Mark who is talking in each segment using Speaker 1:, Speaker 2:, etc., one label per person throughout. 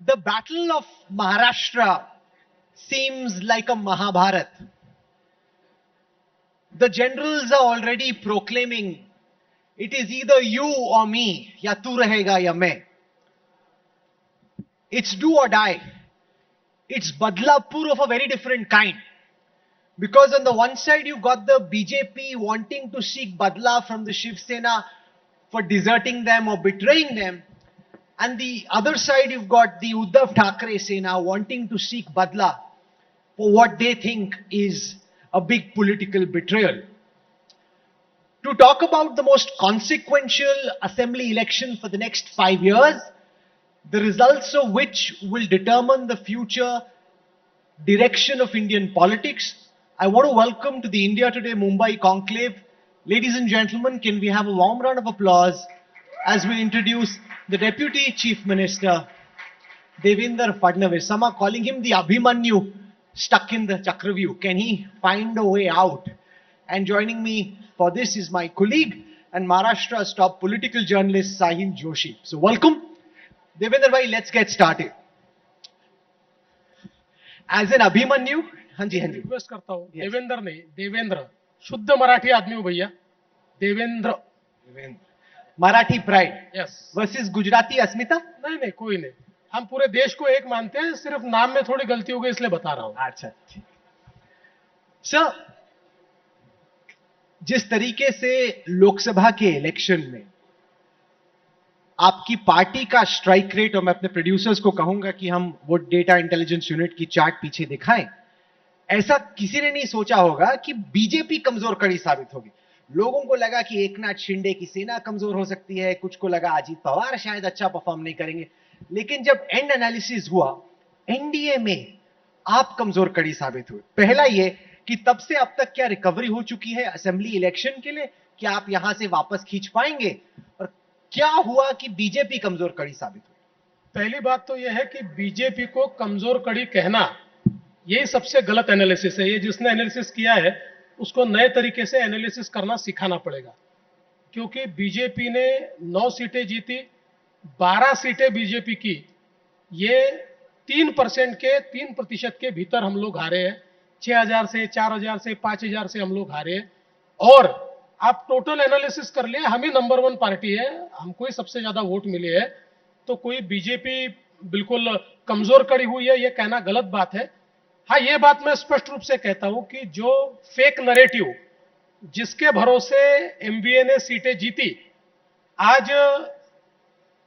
Speaker 1: The Battle of Maharashtra seems like a Mahabharat. The generals are already proclaiming it is either you or me, ya tu rahega ya main. It's do or die. It's Badlapur of a very different kind. Because on the one side, you've got the BJP wanting to seek Badla from the Shiv Sena for deserting them or betraying them. And the other side, you've got the Uddhav Thackeray Sena wanting to seek Badla for what they think is a big political betrayal. To talk about the most consequential assembly election for the next 5 years, the results of which will determine the future direction of Indian politics, I want to welcome to the India Today Mumbai conclave. Ladies and gentlemen, can we have a warm round of applause as we introduce the Deputy Chief Minister, Devendra Fadnavis. Some are calling him the Abhimanyu stuck in the Chakravyuh. Can he find a way out? And joining me for this is my colleague and Maharashtra's top political journalist, Sahil Joshi. So welcome. Devendra bhai, let's get started. As an Abhimanyu, हाँ जी
Speaker 2: request करता हूँ देवेंद्र नहीं देवेंद्र शुद्ध मराठी आदमी हो भैया Devendra
Speaker 1: Marathi pride
Speaker 2: yes
Speaker 1: versus Gujarati अस्मिता.
Speaker 2: नहीं नहीं कोई नहीं हम पूरे देश को एक मानते हैं सिर्फ नाम में थोड़ी गलती हो गई इसलिए बता रहा हूँ.
Speaker 1: अच्छा सर, जिस तरीके से लोकसभा के इलेक्शन में आपकी पार्टी का स्ट्राइक रेट, और मैं अपने प्रोड्यूसर्स को कहूंगा कि हम वो डेटा इंटेलिजेंस यूनिट की चार्ट पीछे दिखाएं, ऐसा किसी ने नहीं सोचा होगा कि बीजेपी कमजोर कड़ी साबित होगी. लोगों को लगा कि एकनाथ शिंदे की सेना कमजोर हो सकती है, कुछ को लगा अजीत पवार शायद अच्छा परफॉर्म नहीं करेंगे, लेकिन जब एंड एनालिसिस हुआ एनडीए में आप कमजोर कड़ी साबित हुए. पहला ये कि तब से अब तक क्या रिकवरी हो चुकी है असेंबली इलेक्शन के लिए, क्या आप यहां से वापस खींच पाएंगे, और क्या हुआ कि बीजेपी कमजोर कड़ी साबित हुई?
Speaker 2: पहली बात तो यह है कि बीजेपी को कमजोर कड़ी कहना यही सबसे गलत एनालिसिस है. ये जिसने एनालिसिस किया है उसको नए तरीके से एनालिसिस करना सिखाना पड़ेगा, क्योंकि बीजेपी ने 9 सीटें जीती, 12 सीटें बीजेपी की. ये 3% के भीतर हम लोग हारे हैं. 6,000 से 4,000 से 5,000 से हम लोग हारे हैं. और आप टोटल एनालिसिस कर लिए, हम ही नंबर 1 पार्टी है, हमको ही सबसे ज्यादा वोट मिले हैं. तो कोई बीजेपी बिल्कुल कमजोर कड़ी हुई है ये कहना गलत बात है. हाँ, ये बात मैं स्पष्ट रूप से कहता हूं कि जो फेक नरेटिव जिसके भरोसे एमवीए ने सीटें जीती, आज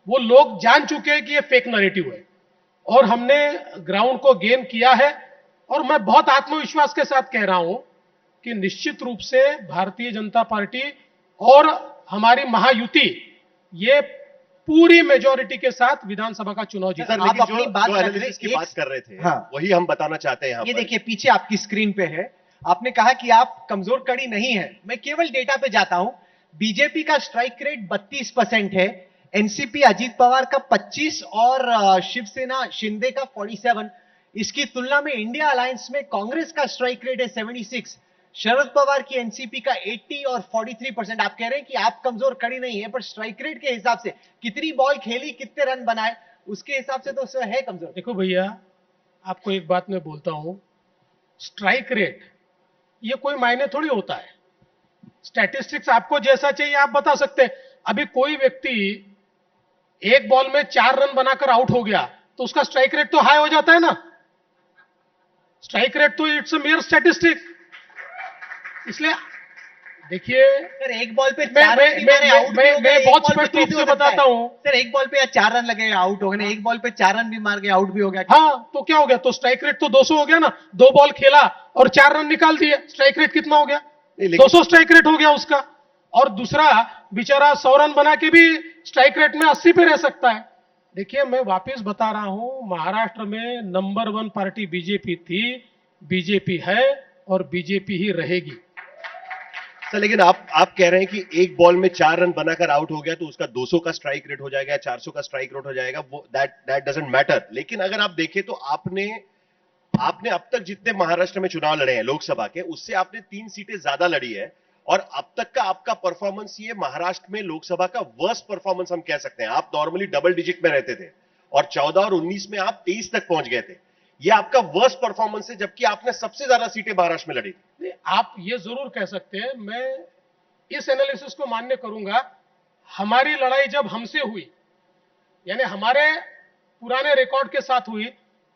Speaker 2: वो लोग जान चुके हैं कि ये फेक नरेटिव है और हमने ग्राउंड को गेन किया है. और मैं बहुत आत्मविश्वास के साथ कह रहा हूं कि निश्चित रूप से भारतीय जनता पार्टी और हमारी महायुति ये पूरी मेजॉरिटी के साथ विधानसभा का चुनाव जीता.
Speaker 1: आप अपनी बात
Speaker 3: की बात कर रहे थे,
Speaker 1: हाँ,
Speaker 3: वही हम बताना चाहते हैं.
Speaker 1: ये देखिए पीछे आपकी स्क्रीन पे है, आपने कहा कि आप कमजोर कड़ी नहीं है. मैं केवल डेटा पे जाता हूं. बीजेपी का स्ट्राइक रेट 32% है, एनसीपी अजीत पवार का 25 और शिवसेना शिंदे का 47. इसकी तुलना में इंडिया अलायंस में कांग्रेस का स्ट्राइक रेट है 76, शरद पवार की एनसीपी का 80 और 43%. आप कह रहे हैं कि आप कमजोर कड़ी नहीं है, पर स्ट्राइक रेट के हिसाब से कितनी बॉल खेली, कितने रन बनाए, उसके हिसाब से तो है कमजोर.
Speaker 2: देखो भैया, आपको एक बात मैं बोलता हूं, स्ट्राइक रेट ये कोई मायने थोड़ी होता है. स्टैटिस्टिक्स आपको जैसा चाहिए आप बता सकते हैं. अभी कोई व्यक्ति एक बॉल में 4 रन बनाकर आउट हो गया तो उसका स्ट्राइक रेट तो हाई हो जाता है ना. स्ट्राइक रेट तो इट्स अ मेयर स्टैटिस्टिक. इसलिए देखिए
Speaker 1: सर, एक बॉल पे
Speaker 2: मैं बहुत स्पष्ट रूप से बताता हूं.
Speaker 1: सर, एक बॉल पे 4 रन लगे आउट हो गए, एक बॉल पे 4 रन भी मार के आउट भी हो गया.
Speaker 2: हाँ, तो क्या हो गया? तो स्ट्राइक रेट तो 200 हो गया ना. 2 बॉल खेला और 4 रन निकाल दिए, स्ट्राइक रेट कितना हो गया? 200 स्ट्राइक रेट हो गया उसका. और दूसरा बेचारा 100 रन बना के भी स्ट्राइक रेट में 80 पे रह सकता है. देखिए, मैं वापस बता रहा हूं, महाराष्ट्र में नंबर 1 पार्टी बीजेपी थी, बीजेपी है और बीजेपी ही रहेगी.
Speaker 3: सर, लेकिन आप कह रहे हैं कि एक बॉल में 4 रन बनाकर आउट हो गया तो उसका 200 का स्ट्राइक रेट हो जाएगा, 400 का स्ट्राइक रेट हो जाएगा. वो दैट डजंट मैटर. लेकिन अगर आप देखें तो आपने अब तक जितने महाराष्ट्र में चुनाव लड़े हैं लोकसभा के, उससे आपने 3 सीटें ज्यादा लड़ी है. और अब तक का आपका परफॉर्मेंस ये महाराष्ट्र में लोकसभा का वर्स्ट परफॉर्मेंस हम कह सकते हैं. आप नॉर्मली डबल डिजिट में रहते थे और 14 और 19 में आप 23 तक पहुंच गए थे। ये आपका वर्स्ट परफॉर्मेंस है, जबकि आपने सबसे ज्यादा सीटें महाराष्ट्र में लड़ी।
Speaker 2: नहीं, आप ये जरूर कह सकते हैं, मैं इस एनालिसिस को मान्य करूंगा। हमारी लड़ाई जब हमसे हुई, यानी हमारे पुराने रिकॉर्ड के साथ हुई,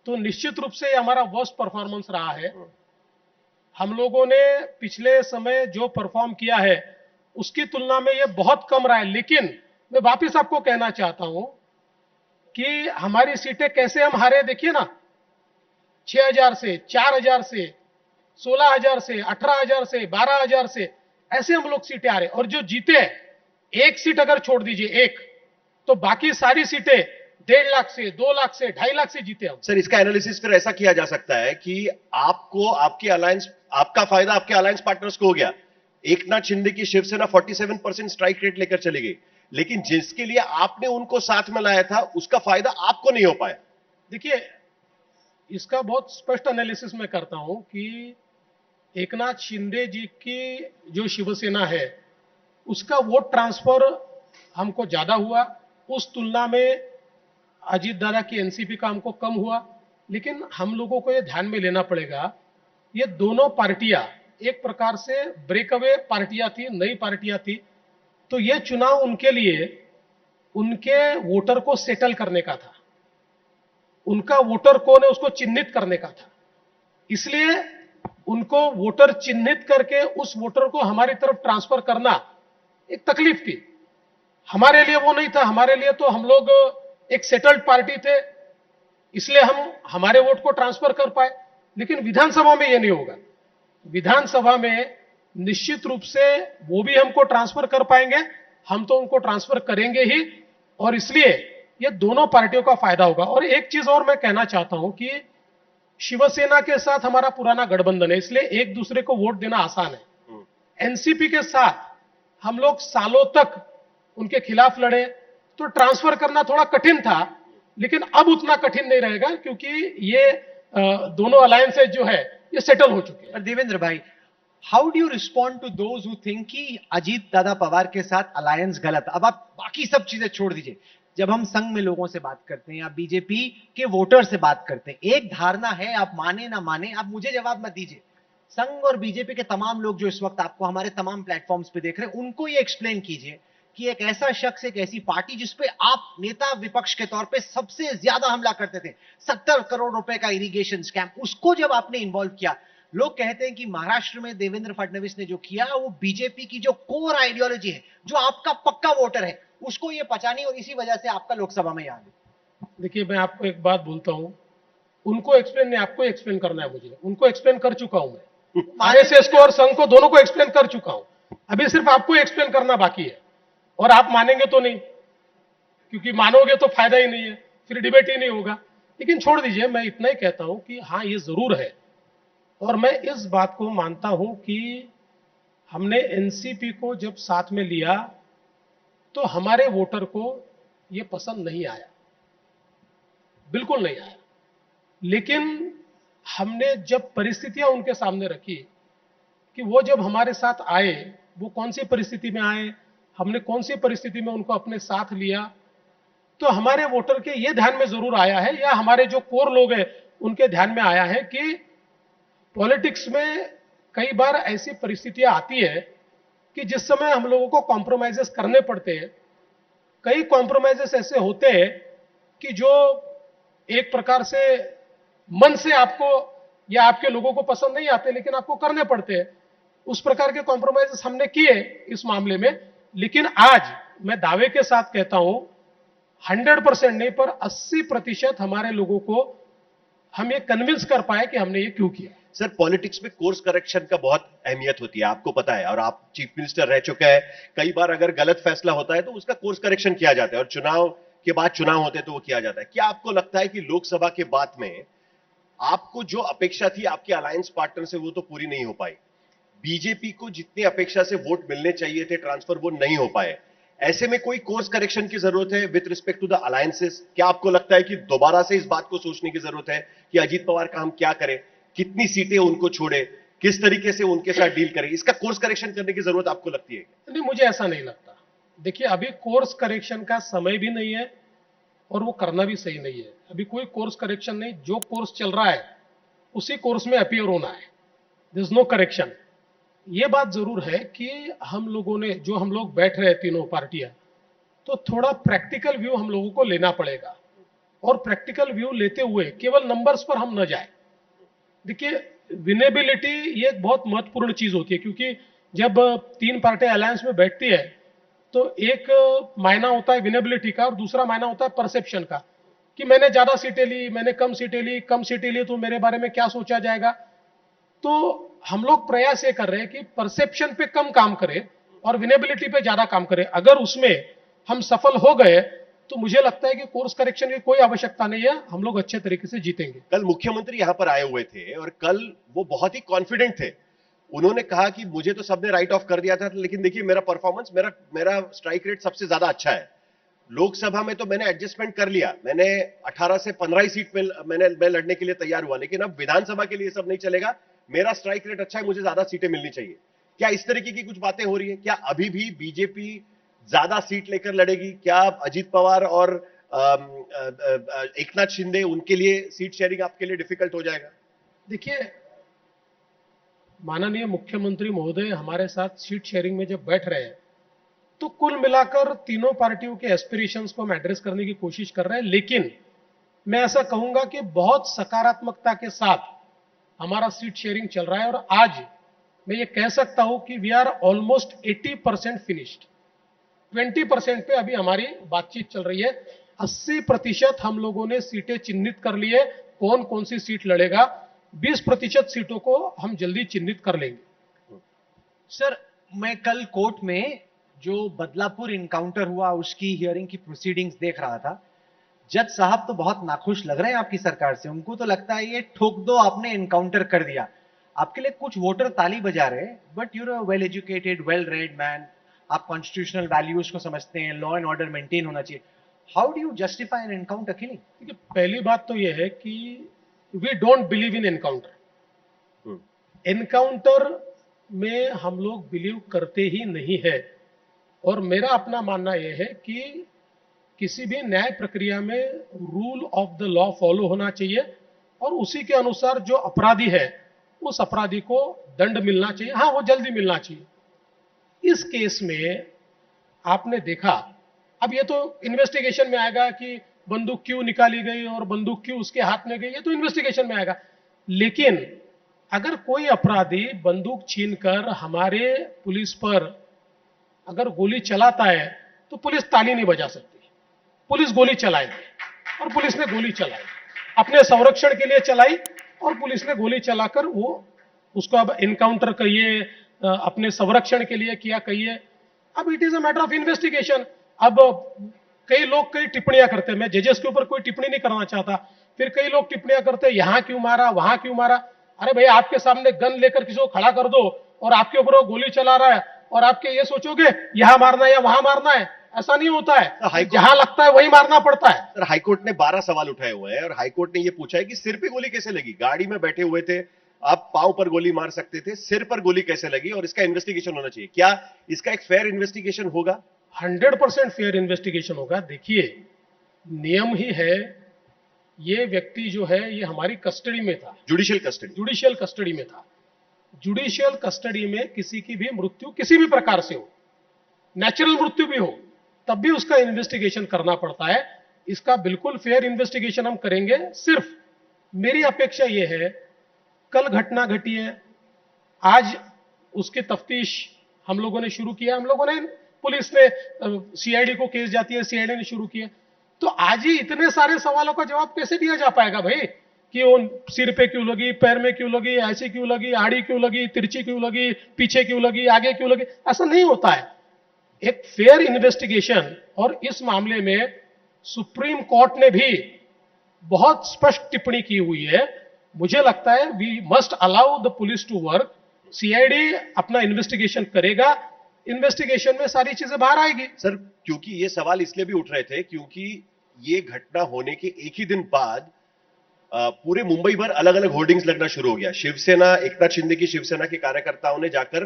Speaker 2: तो निश्चित रूप से ये हमारा वर्स्ट परफॉर्मेंस रहा है। हम लोगों ने पिछले समय जो परफॉर्म किया है उसकी तुलना में ये बहुत कम रहा है। लेकिन मैं वापस आपको कहना चाहता हूं कि हमारी सीटें कैसे हम हारे, देखिए ना, 6000 से, 4000 से, 16000 से, 18000 से, 12000 से, ऐसे हम लोग सीटें हारे। और जो जीते, एक सीट अगर छोड़ दीजिए, एक, तो बाकी सारी सीटें 1.5 लाख से, 2 लाख से, 2.5 लाख से जीते हम।
Speaker 3: सर, इसका एनालिसिस फिर ऐसा किया जा सकता है कि आपको आपकी अलायंस, आपका फायदा आपके अलायंस पार्टनर्स को हो गया। एकनाथ शिंदे की शिवसेना 47% स्ट्राइक रेट लेकर चली गई, लेकिन जिसके लिए आपने उनको साथ में लाया था उसका फायदा आपको नहीं हो पाया।
Speaker 2: देखिए, इसका बहुत स्पष्ट एनालिसिस मैं करता हूं कि एकनाथ शिंदे जी की जो शिवसेना है उसका वोट ट्रांसफर हमको ज्यादा हुआ, उस तुलना में अजीत दादा की एनसीपी का हमको कम हुआ। लेकिन हम लोगों को यह ध्यान में लेना पड़ेगा, ये दोनों पार्टियां एक प्रकार से ब्रेकअवे पार्टियां थी, नई पार्टियां थी। तो ये चुनाव उनके लिए उनके वोटर को सेटल करने का था, उनका वोटर कौन है उसको चिन्हित करने का था। इसलिए उनको वोटर चिन्हित करके उस वोटर को हमारी तरफ ट्रांसफर करना एक तकलीफ थी। हमारे लिए वो नहीं था। हमारे लिए तो हम लोग एक सेटल्ड पार्टी थे, इसलिए हम हमारे वोट को ट्रांसफर कर पाए। लेकिन विधानसभा में ये नहीं होगा। विधानसभा में निश्चित रूप से वो भी हमको ट्रांसफर कर पाएंगे, हम तो उनको ट्रांसफर करेंगे ही। और इसलिए ये दोनों पार्टियों का फायदा होगा। और एक चीज और मैं कहना चाहता हूं कि शिवसेना के साथ हमारा पुराना गठबंधन है, इसलिए एक दूसरे को वोट देना आसान है। एनसीपी के साथ हम लोग सालों तक उनके खिलाफ लड़े, तो ट्रांसफर करना थोड़ा कठिन था। लेकिन अब उतना कठिन नहीं रहेगा, क्योंकि ये दोनों अलायंसेज जो है ये सेटल हो चुके हैं।
Speaker 1: पर देवेंद्र भाई, how do you respond to those who think कि अजीत दादा पवार के साथ अलायंस गलत? अब आप बाकी सब चीजें छोड़ दीजिए, जब हम संघ में लोगों से बात करते हैं या बीजेपी के वोटर से बात करते हैं, एक धारणा है, आप माने ना माने, आप मुझे जवाब मत दीजिए। संघ और बीजेपी के तमाम लोग जो इस वक्त आपको हमारे तमाम प्लेटफॉर्म्स पे देख रहे हैं, उनको ये एक्सप्लेन कीजिए कि एक ऐसा शख्स, एक ऐसी पार्टी जिसपे आप नेता विपक्ष के तौर पे सबसे ज्यादा हमला करते थे, 70 करोड़ रुपए का इरिगेशन स्कैम, उसको जब आपने इन्वॉल्व किया, लोग कहते हैं कि महाराष्ट्र में देवेंद्र फडणवीस ने जो किया वो बीजेपी की जो कोर आइडियोलॉजी है, जो आपका पक्का वोटर है, उसको ये पचा नहीं, और इसी वजह से आपका लोकसभा में याद है।
Speaker 2: देखिए, मैं आपको एक बात बोलता हूं, उनको एक्सप्लेन नहीं, आपको एक्सप्लेन करना है मुझे। उनको एक्सप्लेन कर चुका हूं मैं, आरएसएस को और संघ को, दोनों को एक्सप्लेन कर चुका हूं। अभी सिर्फ आपको एक्सप्लेन करना बाकी है। और आप मानेंगे तो नहीं, क्योंकि मानोगे तो फायदा ही नहीं है, फिर डिबेट ही नहीं होगा। लेकिन छोड़ दीजिए, मैं इतना ही कहता हूं कि हाँ, ये जरूर है। और मैं इस बात को मानता हूं कि हमने एनसीपी को जब साथ में लिया तो हमारे वोटर को यह पसंद नहीं आया, बिल्कुल नहीं आया। लेकिन हमने जब परिस्थितियां उनके सामने रखी कि वो जब हमारे साथ आए, वो कौन सी परिस्थिति में आए, हमने कौन सी परिस्थिति में उनको अपने साथ लिया, तो हमारे वोटर के ये ध्यान में जरूर आया है, या हमारे जो कोर लोग हैं उनके ध्यान में आया है कि पॉलिटिक्स में कई बार ऐसी परिस्थितियां आती है कि जिस समय हम लोगों को कॉम्प्रोमाइजेस करने पड़ते हैं। कई कॉम्प्रोमाइजेस ऐसे होते हैं कि जो एक प्रकार से मन से आपको या आपके लोगों को पसंद नहीं आते, लेकिन आपको करने पड़ते हैं। उस प्रकार के कॉम्प्रोमाइजेस हमने किए इस मामले में। लेकिन आज मैं दावे के साथ कहता हूं, 100% नहीं पर 80% हमारे लोगों को हम ये कन्विंस कर पाए कि हमने ये क्यों किया।
Speaker 3: सर, पॉलिटिक्स में कोर्स करेक्शन का बहुत अहमियत होती है, आपको पता है, और आप चीफ मिनिस्टर रह चुके हैं। कई बार अगर गलत फैसला होता है तो उसका कोर्स करेक्शन किया जाता है, और चुनाव के बाद चुनाव होते हैं तो वो किया जाता है। क्या आपको लगता है कि लोकसभा के बाद में आपको जो अपेक्षा थी आपके अलायंस पार्टनर से वो तो पूरी नहीं हो पाई? बीजेपी को जितनी अपेक्षा से वोट मिलने चाहिए थे ट्रांसफर, वो नहीं हो पाए। ऐसे में कोई कोर्स करेक्शन की जरूरत है with respect to the alliances? क्या आपको लगता है कि दोबारा से इस बात को सोचने की जरूरत है कि अजीत पवार का हम क्या करें, कितनी सीटें उनको छोड़े, किस तरीके से उनके साथ डील करें? इसका कोर्स करेक्शन करने की जरूरत आपको लगती है?
Speaker 2: नहीं, मुझे ऐसा नहीं लगता। देखिए, अभी कोर्स करेक्शन का समय भी नहीं है, और वो करना भी सही नहीं है। अभी कोई कोर्स करेक्शन नहीं, जो कोर्स चल रहा है उसी कोर्स में अपीयर होना है, देयर इज नो करेक्शन। ये बात जरूर है कि हम लोगों ने, जो हम लोग बैठ रहे हैं तीनों पार्टियां, तो थोड़ा प्रैक्टिकल व्यू हम लोगों को लेना पड़ेगा, और प्रैक्टिकल व्यू लेते हुए केवल नंबर्स पर हम न जाए। देखिए, विनेबिलिटी ये एक बहुत महत्वपूर्ण चीज होती है, क्योंकि जब तीन पार्टियां अलायंस में बैठती है तो एक मायना होता है विनेबिलिटी का और दूसरा मायना होता है परसेप्शन का, कि मैंने ज्यादा सीटें ली, मैंने कम सीटें ली, कम सीटें ली तो मेरे बारे में क्या सोचा जाएगा। तो हम लोग प्रयास ये कर रहे हैं कि परसेप्शन पे कम काम करें और विनेबिलिटी पे ज्यादा काम करें। अगर उसमें हम सफल हो गए तो मुझे लगता है कि कोर्स करेक्शन की कोई आवश्यकता नहीं है, हम लोग अच्छे तरीके से जीतेंगे।
Speaker 3: कल मुख्यमंत्री यहां पर आए हुए थे और कल वो बहुत ही कॉन्फिडेंट थे। उन्होंने कहा कि मुझे तो सबने राइट ऑफ कर दिया था, लेकिन देखिए मेरा परफॉर्मेंस, मेरा स्ट्राइक रेट सबसे ज्यादा अच्छा है। लोकसभा में तो मैंने एडजस्टमेंट कर लिया, मैंने 18 से 15 ही सीट में मैं लड़ने के लिए तैयार हुआ, लेकिन अब विधानसभा के लिए सब नहीं चलेगा। मेरा स्ट्राइक रेट अच्छा है, मुझे ज्यादा सीटें मिलनी चाहिए। क्या इस तरीके की कुछ बातें हो रही है? क्या अभी भी बीजेपी ज्यादा सीट लेकर लड़ेगी? क्या अजीत पवार और एकनाथ शिंदे, उनके लिए सीट शेयरिंग आपके लिए डिफिकल्ट हो जाएगा?
Speaker 2: देखिए, माननीय मुख्यमंत्री महोदय हमारे साथ सीट शेयरिंग में जब बैठ रहे हैं तो कुल मिलाकर तीनों पार्टियों के एस्पिरेशंस को हम एड्रेस करने की कोशिश कर रहे हैं, लेकिन मैं ऐसा कहूंगा कि बहुत सकारात्मकता के साथ हमारा सीट शेयरिंग चल रहा है, और आज मैं ये कह सकता हूं कि वी आर ऑलमोस्ट 80% फिनिश्ड। 20% पे अभी हमारी बातचीत चल रही है। 80% हम लोगों ने सीटें चिन्हित कर ली है, कौन कौन सी सीट लड़ेगा। 20% सीटों को हम जल्दी चिन्हित कर लेंगे।
Speaker 1: सर, मैं कल कोर्ट में जो बदलापुर इनकाउंटर हुआ उसकी हियरिंग की प्रोसीडिंग्स देख रहा था। जज साहब तो बहुत नाखुश लग रहे हैं आपकी सरकार से। उनको तो लगता है ये ठोक दो, आपने इनकाउंटर कर दिया। आपके लिए कुछ वोटर ताली बजा रहे हैं, but you're a well educated, well read man. आप कॉन्स्टिट्यूशनल वैल्यूज को समझते हैं, लॉ एंड ऑर्डर मेंटेन होना चाहिए। How do you justify an encounter killing?
Speaker 2: देखिए, पहली बात तो यह है कि we don't believe in encounter. Encounter में हम लोग बिलीव करते ही नहीं है, और मेरा अपना मानना यह है कि किसी भी न्याय प्रक्रिया में rule of the law follow होना चाहिए, और उसी के अनुसार जो अपराधी है उस अपराधी को दंड मिलना चाहिए। हाँ, वो जल्दी मिलना चाहिए। इस केस में आपने देखा, अब ये तो इन्वेस्टिगेशन में आएगा कि बंदूक क्यों निकाली गई और बंदूक क्यों उसके हाथ में गई, ये तो इन्वेस्टिगेशन में आएगा। लेकिन अगर कोई अपराधी बंदूक छीनकर हमारे पुलिस पर अगर गोली चलाता है तो पुलिस ताली नहीं बजा सकती, पुलिस गोली चलाएगी। और पुलिस ने गोली चलाई, अपने संरक्षण के लिए चलाई, और पुलिस ने गोली चलाकर वो उसको अब एनकाउंटर कहिए, अपने संरक्षण के लिए किया कहिए। अब it is a matter of investigation. अब कई लोग कई टिप्पणियां करते हैं, मैं जजेस के ऊपर कोई टिप्पणी नहीं करना चाहता। फिर कई लोग टिप्पणियां करते हैं, यहां क्यों मारा, वहां क्यों मारा। अरे भैया, आपके सामने गन लेकर किसी को खड़ा कर दो और आपके ऊपर वो गोली चला रहा है, और आपके ये सोचोगे यहां मारना है या वहां मारना है, ऐसा नहीं होता है। जहां लगता है वही मारना पड़ता है।
Speaker 3: सर, हाईकोर्ट ने 12 सवाल उठाए हुए हैं और हाईकोर्ट ने यह पूछा है कि सिर पे गोली कैसे लगी? गाड़ी में बैठे हुए थे आप, पांव पर गोली मार सकते थे, सिर पर गोली कैसे लगी? और इसका इन्वेस्टिगेशन होना चाहिए। क्या इसका एक फेयर इन्वेस्टिगेशन होगा?
Speaker 2: 100% फेयर इन्वेस्टिगेशन होगा। देखिए, नियम ही है, ये व्यक्ति जो है ये हमारी कस्टडी में था, जुडिशियल कस्टडी में था। जुडिशियल कस्टडी में किसी की भी मृत्यु किसी भी प्रकार से हो, नेचुरल मृत्यु भी हो, तब भी उसका इन्वेस्टिगेशन करना पड़ता है। इसका बिल्कुल फेयर इन्वेस्टिगेशन हम करेंगे। सिर्फ मेरी अपेक्षा यह है, कल घटना घटी है, आज उसकी तफ्तीश हम लोगों ने शुरू किया, हम लोगों ने, पुलिस ने, सीआईडी को केस जाती है, सीआईडी ने शुरू किया। तो आज ही इतने सारे सवालों का जवाब कैसे दिया जा पाएगा भाई, कि वो सिर पे क्यों लगी, पैर में क्यों लगी, ऐसी क्यों लगी, आड़ी क्यों लगी, तिरछी क्यों लगी, पीछे क्यों लगी, आगे क्यों लगी, ऐसा नहीं होता है। एक फेयर इन्वेस्टिगेशन, और इस मामले में सुप्रीम कोर्ट ने भी बहुत स्पष्ट टिप्पणी की हुई है। मुझे लगता है we must allow the police to work. CID अपना इन्वेस्टिगेशन करेगा, इन्वेस्टिगेशन में सारी चीजें बाहर आएगी।
Speaker 3: सर, क्योंकि ये सवाल इसलिए भी उठ रहे थे क्योंकि ये घटना होने के एक ही दिन बाद पूरे मुंबई भर अलग अलग होर्डिंग्स लगना शुरू हो गया। शिवसेना, एकनाथ शिंदे की शिवसेना के कार्यकर्ताओं ने जाकर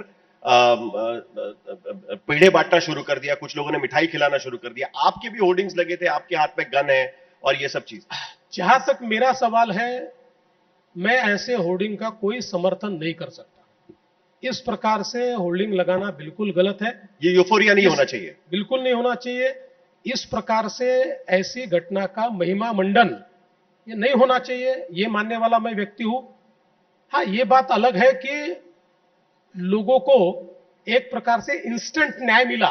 Speaker 3: पेड़े बांटना शुरू कर दिया, कुछ लोगों ने मिठाई खिलाना शुरू कर दिया। आपके भी होर्डिंग्स लगे थे, आपके हाथ में गन है और ये सब चीज।
Speaker 2: जहां तक मेरा सवाल है, मैं ऐसे होर्डिंग का कोई समर्थन नहीं कर सकता। इस प्रकार से होर्डिंग लगाना बिल्कुल गलत है।
Speaker 3: ये यूफोरिया नहीं होना चाहिए,
Speaker 2: बिल्कुल नहीं होना चाहिए। इस प्रकार से ऐसी घटना का महिमा मंडन ये नहीं होना चाहिए, ये मानने वाला मैं व्यक्ति हूं। हाँ, ये बात अलग है कि लोगों को एक प्रकार से इंस्टेंट न्याय मिला,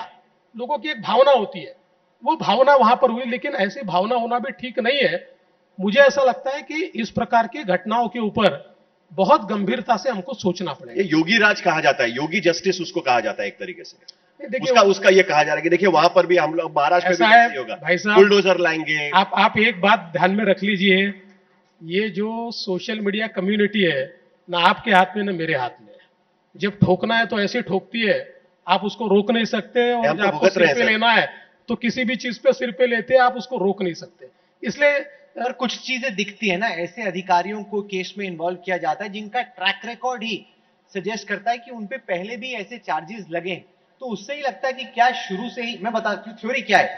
Speaker 2: लोगों की एक भावना होती है, वो भावना वहां पर हुई, लेकिन ऐसी भावना होना भी ठीक नहीं है। मुझे ऐसा लगता है कि इस प्रकार की घटनाओं के ऊपर बहुत गंभीरता से हमको सोचना पड़ेगा।
Speaker 3: ये योगी राज कहा जाता है, योगी जस्टिस उसको कहा जाता है एक तरीके से।
Speaker 2: देखिए,
Speaker 3: उसका ये कहा जा रहा है कि देखिए वहां पर भी हम लोग, महाराष्ट्र में भी
Speaker 2: ऐसा है
Speaker 3: ऐसे ही होगा,
Speaker 2: भाई साहब,
Speaker 3: बुलडोजर लाएंगे।
Speaker 2: आप एक बात ध्यान में रख लीजिए, ये जो सोशल मीडिया कम्युनिटी है ना आपके हाथ में ना मेरे हाथ में है। जब ठोकना है तो ऐसे ठोकती है, आप उसको रोक नहीं सकते, और
Speaker 3: हम
Speaker 2: जब
Speaker 3: तो
Speaker 2: आपको
Speaker 3: भुगत
Speaker 2: सिर
Speaker 3: रहे हैं
Speaker 2: पे
Speaker 3: सर।
Speaker 2: लेना है तो किसी भी चीज पे सिर पे लेते हैं, आप उसको रोक नहीं सकते। इसलिए
Speaker 1: पर कुछ चीजें दिखती है ना, ऐसे अधिकारियों को केस में इन्वॉल्व किया जाता है जिनका ट्रैक रिकॉर्ड ही सजेस्ट करता है कि उनपे पहले भी ऐसे चार्जेस लगे, तो उससे ही लगता है कि क्या शुरू से ही, मैं बताती हूँ थ्योरी क्या है,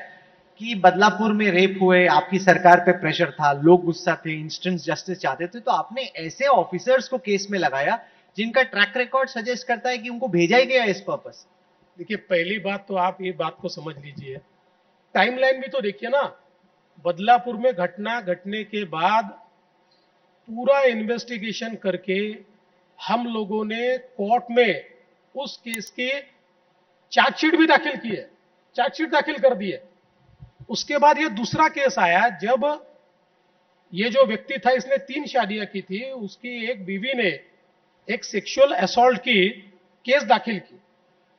Speaker 1: कि बदलापुर में रेप हुए, आपकी सरकार पे प्रेशर था, लोग गुस्सा थे, इंस्टेंट जस्टिस चाहते थे, तो आपने ऐसे ऑफिसर्स को केस में लगाया जिनका ट्रैक रिकॉर्ड सजेस्ट करता है कि उनको भेजा ही गया इस पर्पस।
Speaker 2: देखिए, पहली बात तो आप ये बात को समझ लीजिए, टाइमलाइन भी तो देखिए ना। बदलापुर में घटना घटने के बाद पूरा इन्वेस्टिगेशन करके हम लोगों ने कोर्ट में उस केस की चार्जशीट भी दाखिल की है, चार्जशीट दाखिल कर दी है। उसके बाद ये दूसरा केस आया, जब ये जो व्यक्ति था इसने 3 शादियां की थी, उसकी एक बीवी ने एक सेक्सुअल असॉल्ट की केस दाखिल की,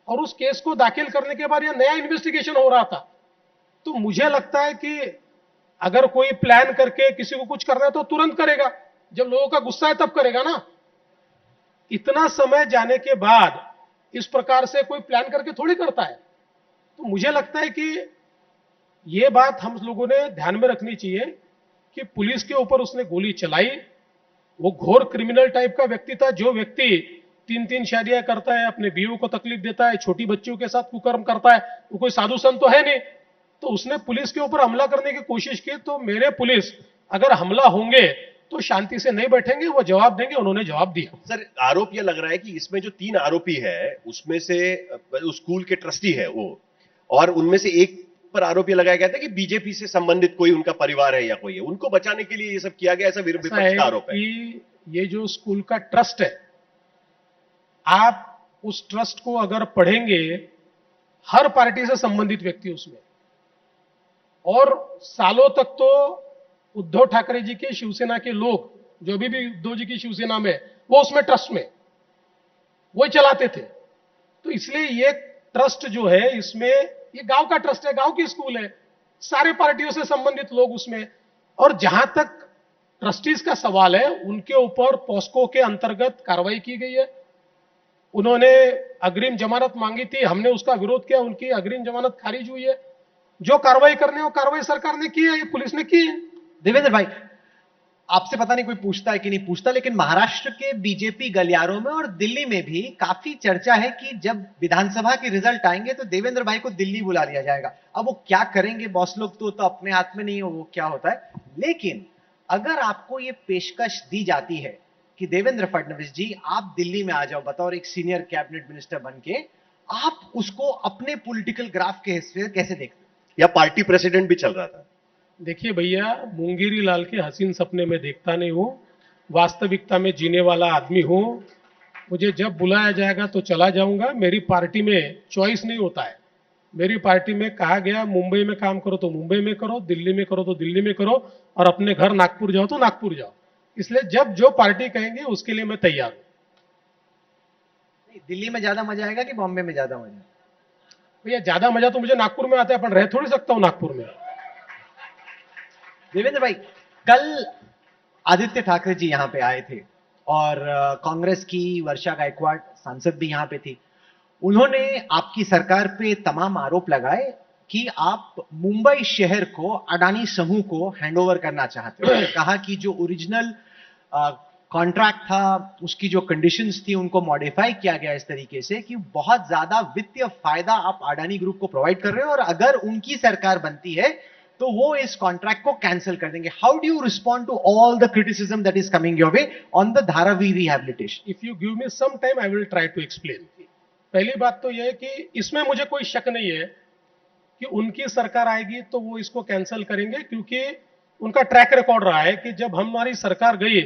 Speaker 2: और उस केस को दाखिल करने के बाद यह नया इन्वेस्टिगेशन हो रहा था। तो मुझे लगता है कि अगर कोई प्लान करके किसी को कुछ करना है तो तुरंत करेगा, जब लोगों का गुस्सा है तब करेगा ना। इतना समय जाने के बाद इस प्रकार से कोई प्लान करके थोड़ी करता है। तो मुझे लगता है कि यह बात हम लोगों ने ध्यान में रखनी चाहिए कि पुलिस के ऊपर उसने गोली चलाई, वो घोर क्रिमिनल टाइप का व्यक्ति था। जो व्यक्ति 3-3 शादियां करता है, अपने बीवियों को तकलीफ देता है, छोटी बच्चियों के साथ कुकर्म करता है, वो कोई साधु संत तो है नहीं। तो उसने पुलिस के ऊपर हमला करने की कोशिश की, तो मेरे पुलिस अगर हमला होंगे तो शांति से नहीं बैठेंगे, वो जवाब देंगे। उन्होंने जवाब दिया।
Speaker 3: सर, आरोप यह लग रहा है कि इसमें जो 3 आरोपी है उसमें से उस स्कूल के ट्रस्टी है वो, और उनमें से एक पर आरोप यह लगाया गया था कि बीजेपी से संबंधित कोई उनका परिवार है या कोई है, उनको बचाने के लिए ये सब किया गया, ऐसा विपक्ष का आरोप है
Speaker 2: कि ये जो स्कूल का ट्रस्ट है, आप उस ट्रस्ट को अगर पढ़ेंगे, हर पार्टी से संबंधित व्यक्ति उसमें, और सालों तक तो उद्धव ठाकरे जी के शिवसेना के लोग, जो भी उद्धव जी की शिवसेना में, वो उसमें ट्रस्ट में वो चलाते थे। तो इसलिए ये ट्रस्ट जो है, इसमें ये गांव का ट्रस्ट है, गांव की स्कूल है, सारे पार्टियों से संबंधित लोग उसमें। और जहां तक ट्रस्टीज का सवाल है, उनके ऊपर पॉस्को के अंतर्गत कार्रवाई की गई है। उन्होंने अग्रिम जमानत मांगी थी, हमने उसका विरोध किया, उनकी अग्रिम जमानत खारिज हुई है। जो कार्रवाई करनी है वो कार्रवाई सरकार ने की है, ये पुलिस ने की है।
Speaker 1: देवेंद्र भाई, आपसे पता नहीं कोई पूछता है कि नहीं पूछता, लेकिन महाराष्ट्र के बीजेपी गलियारों में और दिल्ली में भी काफी चर्चा है कि जब विधानसभा के रिजल्ट आएंगे तो देवेंद्र भाई को दिल्ली बुला लिया जाएगा। अब वो क्या करेंगे बॉस लोग, तो अपने हाथ में नहीं है वो क्या होता है। लेकिन अगर आपको ये पेशकश दी जाती है कि देवेंद्र फडणवीस जी आप दिल्ली में आ जाओ बतौर एक सीनियर कैबिनेट मिनिस्टर बन के, आप उसको अपने पॉलिटिकल ग्राफ के हिस्से से कैसे देखते हैं?
Speaker 3: या पार्टी प्रेसिडेंट भी चल रहा था?
Speaker 2: देखिए भैया, मुंगेरी लाल के हसीन सपने में देखता नहीं हूं, वास्तविकता में जीने वाला आदमी हूं। मुझे जब बुलाया जाएगा तो चला जाऊंगा। मेरी पार्टी में चॉइस नहीं होता है। मेरी पार्टी में कहा गया मुंबई में काम करो तो मुंबई में करो, दिल्ली में करो तो दिल्ली में करो, और अपने घर नागपुर जाओ तो नागपुर जाओ। इसलिए जब जो पार्टी कहेंगे उसके लिए मैं तैयार हूं।
Speaker 1: दिल्ली में ज्यादा मजा आएगा कि बॉम्बे में ज्यादा मजा?
Speaker 2: भैया, ज्यादा मजा तो मुझे नागपुर में आता है, पर रह थोड़ी सकता हूं नागपुर में।
Speaker 1: देवेंद्र भाई, कल आदित्य ठाकरे जी यहां पे आए थे और कांग्रेस की वर्षा गायकवाड़ सांसद भी यहां पे थी। उन्होंने आपकी सरकार पे तमाम आरोप लगाए कि आप मुंबई शहर को अडानी समूह को हैंडओवर करना चाहते हो। कहा कि जो ओरिजिनल कॉन्ट्रैक्ट था, उसकी जो कंडीशंस थी उनको मॉडिफाई किया गया इस तरीके से कि बहुत ज्यादा वित्तीय फायदा आप अडानी ग्रुप को प्रोवाइड कर रहे हो और अगर उनकी सरकार बनती है तो वो इस कॉन्ट्रैक्ट को कैंसिल कर देंगे. How do you respond to all the criticism that is coming your way on the Dharavi rehabilitation?
Speaker 2: If you give me some time I will try to explain. पहली बात तो यह है कि इसमें मुझे कोई शक नहीं है कि उनकी सरकार आएगी तो वो इसको कैंसिल करेंगे, क्योंकि उनका ट्रैक रिकॉर्ड रहा है कि जब हमारी सरकार गई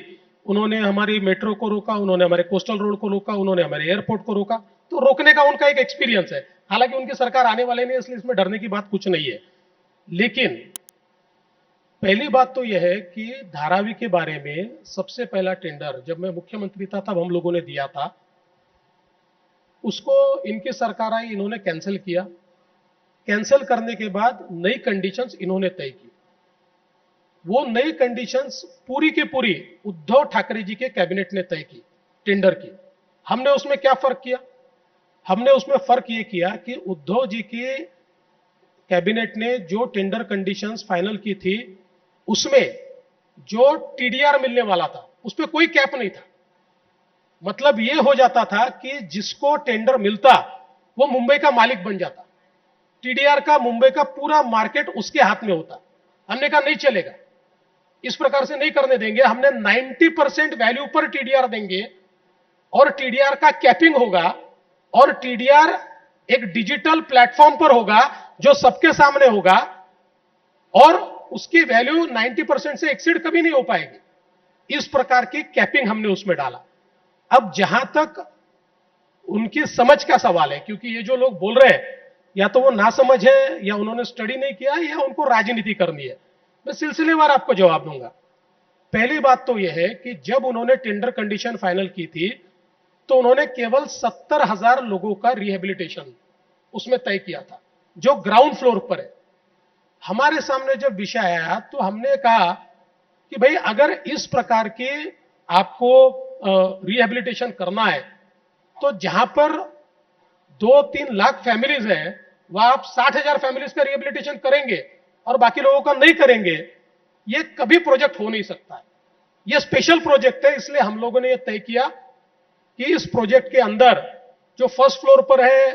Speaker 2: उन्होंने हमारी मेट्रो को रोका, उन्होंने हमारे कोस्टल रोड को रोका, उन्होंने हमारे एयरपोर्ट को रोका. तो रोकने का उनका एक एक्सपीरियंस है. हालांकि उनकी सरकार आने वाले नहीं, इसलिए इसमें डरने की बात कुछ नहीं है. लेकिन पहली बात तो यह है कि धारावी के बारे में सबसे पहला टेंडर जब मैं मुख्यमंत्री था तब हम लोगों ने दिया था, उसको इनकी सरकार आई, इन्होंने कैंसिल किया. कैंसिल करने के बाद नई कंडीशंस इन्होंने तय की. वो नई कंडीशंस पूरी की पूरी उद्धव ठाकरे जी के कैबिनेट ने तय की टेंडर की. हमने उसमें क्या फर्क किया? हमने उसमें फर्क ये किया कि उद्धव जी के कैबिनेट ने जो टेंडर कंडीशंस फाइनल की थी उसमें जो टीडीआर मिलने वाला था उस पर कोई कैप नहीं था. मतलब यह हो जाता था कि जिसको टेंडर मिलता वो मुंबई का मालिक बन जाता. टीडीआर का मुंबई का पूरा मार्केट उसके हाथ में होता. हमने कहा नहीं चलेगा, इस प्रकार से नहीं करने देंगे. हमने 90% वैल्यू पर टीडीआर देंगे और टीडीआर का कैपिंग होगा और टीडीआर एक डिजिटल प्लेटफॉर्म पर होगा जो सबके सामने होगा और उसकी वैल्यू 90% से एक्सीड कभी नहीं हो पाएगी. इस प्रकार की कैपिंग हमने उसमें डाला. अब जहां तक उनकी समझ का सवाल है, क्योंकि ये जो लोग बोल रहे हैं या तो वो ना समझ है या उन्होंने स्टडी नहीं किया या उनको राजनीति करनी है. मैं सिलसिलेवार आपको जवाब दूंगा. पहली बात तो यह है कि जब उन्होंने टेंडर कंडीशन फाइनल की थी तो उन्होंने केवल 70,000 लोगों का रिहेबिलिटेशन उसमें तय किया था जो ग्राउंड फ्लोर पर है. हमारे सामने जब विषय आया तो हमने कहा कि भाई अगर इस प्रकार की आपको रिहेबिलिटेशन करना है तो जहां पर 2-3 लाख फैमिलीज हैं वहां आप 60,000 फैमिलीज का रिहेबिलिटेशन करेंगे और बाकी लोगों का नहीं करेंगे, ये कभी प्रोजेक्ट हो नहीं सकता है. ये स्पेशल प्रोजेक्ट है, इसलिए हम लोगों ने ये तय किया कि इस प्रोजेक्ट के अंदर जो फर्स्ट फ्लोर पर है,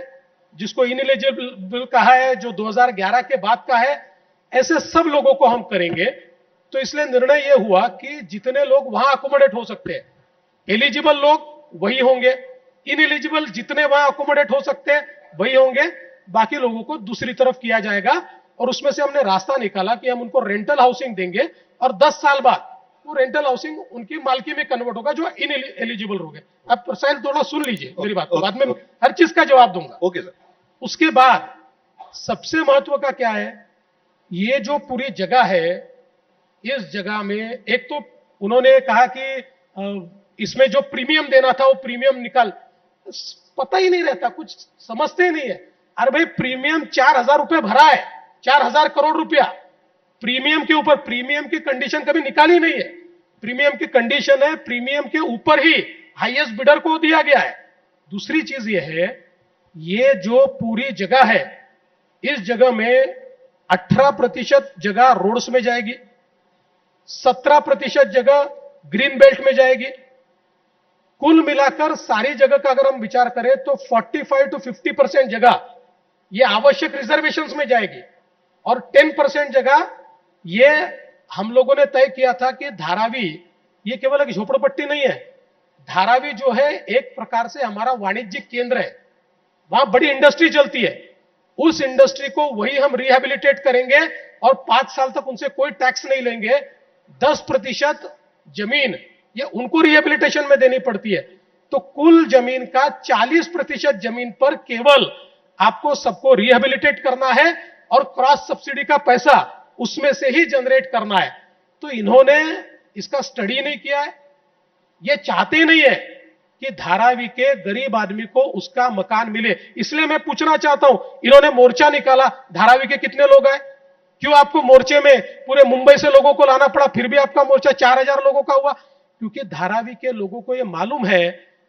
Speaker 2: जिसको इनएलिजिबल कहा है, जो 2011 के बाद का है, ऐसे सब लोगों को हम करेंगे. तो इसलिए निर्णय यह हुआ कि जितने लोग वहां अकोमोडेट हो सकते हैं, एलिजिबल लोग वही होंगे, इनएलिजिबल जितने वहां अकोमोडेट हो सकते हैं वही होंगे, बाकी लोगों को दूसरी तरफ किया जाएगा. और उसमें से हमने रास्ता निकाला कि हम उनको रेंटल हाउसिंग देंगे और 10 साल बाद वो रेंटल हाउसिंग उनकी मालकी में कन्वर्ट होगा जो इन एलिजिबल होंगे. अब साहिल थोड़ा सुन लीजिए मेरी बात को, बाद में हर चीज का जवाब दूंगा.
Speaker 3: Okay sir.
Speaker 2: उसके बाद सबसे महत्व का क्या है, ये जो पूरी जगह है, इस जगह में एक तो उन्होंने कहा कि इसमें जो प्रीमियम देना था वो प्रीमियम निकाल, पता ही नहीं रहता, कुछ समझते ही नहीं है. अरे भाई प्रीमियम 4,000 रुपए भरा है, 4,000 करोड़ रुपया प्रीमियम के ऊपर. प्रीमियम की कंडीशन कभी निकाली नहीं है. प्रीमियम की कंडीशन है प्रीमियम के ऊपर ही हाईएस्ट बिडर को दिया गया है. दूसरी चीज यह है, ये जो पूरी जगह है, इस जगह में 18% जगह रोड्स में जाएगी, 17% जगह ग्रीन बेल्ट में जाएगी. कुल मिलाकर सारी जगह का अगर हम विचार करें तो 45 to 50% जगह ये आवश्यक रिजर्वेशंस में जाएगी और 10% जगह ये हम लोगों ने तय किया था कि धारावी ये केवल एक झोपड़पट्टी नहीं है. धारावी जो है एक प्रकार से हमारा वाणिज्यिक केंद्र है, वहां बड़ी इंडस्ट्री चलती है. उस इंडस्ट्री को वही हम रिहेबिलिटेट करेंगे और 5 साल तक उनसे कोई टैक्स नहीं लेंगे. 10% जमीन ये उनको रिहेबिलिटेशन में देनी पड़ती है. तो कुल जमीन का 40% जमीन पर केवल आपको सबको रिहेबिलिटेट करना है और क्रॉस सब्सिडी का पैसा उसमें से ही जनरेट करना है. तो इन्होंने इसका स्टडी नहीं किया है. ये चाहते ही नहीं है कि धारावी के गरीब आदमी को उसका मकान मिले. इसलिए मैं पूछना चाहता हूं, इन्होंने मोर्चा निकाला, धारावी के कितने लोग आए? क्यों आपको मोर्चे में पूरे मुंबई से लोगों को लाना पड़ा, फिर भी आपका मोर्चा 4,000 लोगों का हुआ? क्योंकि धारावी के लोगों को यह मालूम है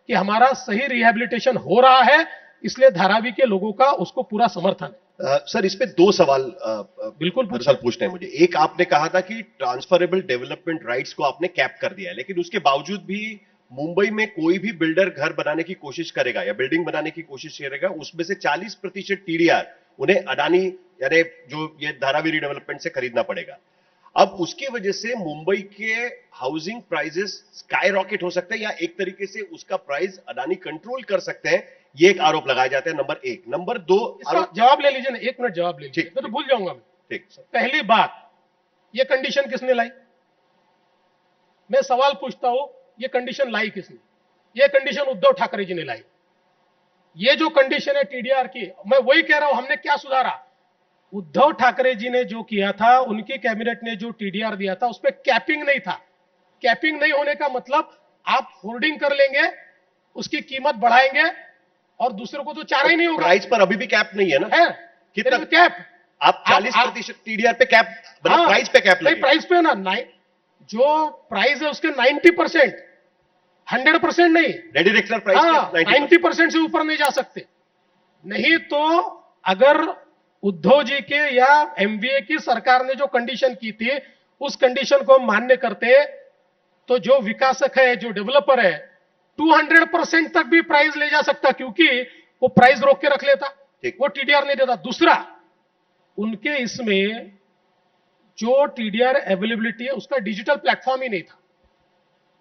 Speaker 2: कि हमारा सही रिहेबिलिटेशन हो रहा है, इसलिए धारावी के लोगों का उसको पूरा समर्थन है.
Speaker 3: सर इस पे दो सवाल
Speaker 2: बिल्कुल
Speaker 3: दरअसल पूछने हैं मुझे। एक, आपने कहा था कि ट्रांसफरेबल डेवलपमेंट राइट्स को आपने कैप कर दिया है, लेकिन उसके बावजूद भी मुंबई में कोई भी बिल्डर घर बनाने की कोशिश करेगा या बिल्डिंग बनाने की कोशिश करेगा, उसमें से 40% टीडीआर उन्हें अडानी यानी जो ये धारावी रीडेवलपमेंट से खरीदना पड़ेगा। अब उसकी वजह से मुंबई के हाउसिंग प्राइसेस स्काई रॉकेट हो सकते हैं, या एक तरीके से उसका प्राइस अडानी कंट्रोल कर सकते हैं, ये एक आरोप लगाया जाता है। नंबर एक। नंबर दो,
Speaker 2: इसका जवाब ले लीजिए ना, 1 मिनट जवाब ले लीजिए,
Speaker 3: ठीक,
Speaker 2: मैं तो भूल जाऊंगा मैं।
Speaker 3: ठीक सर।
Speaker 2: पहली बात, ये कंडीशन किसने लाई? मैं सवाल पूछता हूं, ये कंडीशन लाई किसने? ये कंडीशन उद्धव ठाकरे जी ने लाई। ये जो कंडीशन है टीडीआर की, मैं वही कह रहा हूं, हमने क्या सुधारा? उद्धव ठाकरे जी ने जो किया था, उनकी कैबिनेट ने जो टीडीआर दिया था, उस पर कैपिंग नहीं था। कैपिंग नहीं होने का मतलब आप होर्डिंग कर लेंगे, उसकी कीमत बढ़ाएंगे और दूसरों को तो चारा ही नहीं होगा।
Speaker 3: प्राइस पर अभी भी कैप नहीं है ना?
Speaker 2: है
Speaker 3: कितना
Speaker 2: कैप?
Speaker 3: आप 40% टीडीआर पे कैप, मतलब प्राइस पे कैप लगे?
Speaker 2: प्राइस पे ना, जो प्राइस है उसके 90%, 100% नहीं,
Speaker 3: रेडी रेक्टर प्राइस
Speaker 2: 90% से ऊपर नहीं जा सकते। नहीं तो अगर उद्धव जी के या एमवीए की सरकार ने जो कंडीशन की थी, उस कंडीशन को मान्य करते तो जो विकासक है, जो डेवलपर है, 200% तक भी प्राइस ले जा सकता, क्योंकि वो प्राइस रोक के रख लेता, वो टीडीआर नहीं देता। दूसरा, उनके इसमें जो टीडीआर अवेलेबिलिटी है, उसका डिजिटल प्लेटफॉर्म ही नहीं था।